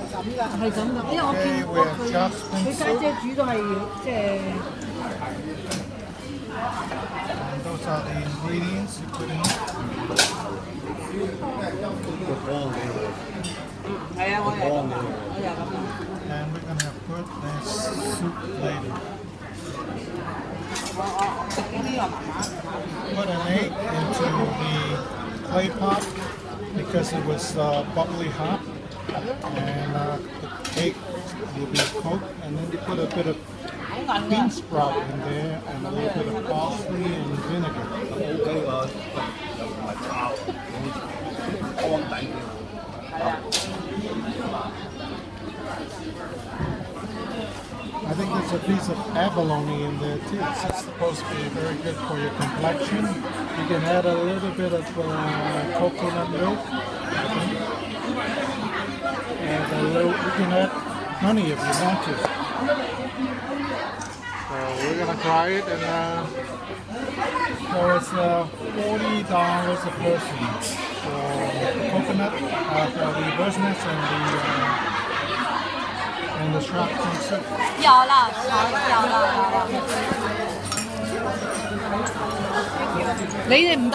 係咁噶，因為我見過佢家姐煮都係即係。And those are the ingredients you put in. 係啊，我又咁啊，我又咁啊。And we're gonna put the soup later. Put an egg into the clay pot because it was bubbly hot, and the egg will be cooked, and then you put a bit of bean sprout in there and a little bit of parsley and vinegar. I think there's a piece of abalone in there too. It's supposed to be very good for your complexion. You can add a little bit of coconut milk, and you can add honey if you want to. So we're gonna try it, and so it's $40 a person for the coconut, for the bird's nest and the shark fin soup. 有啦，有啦。你哋唔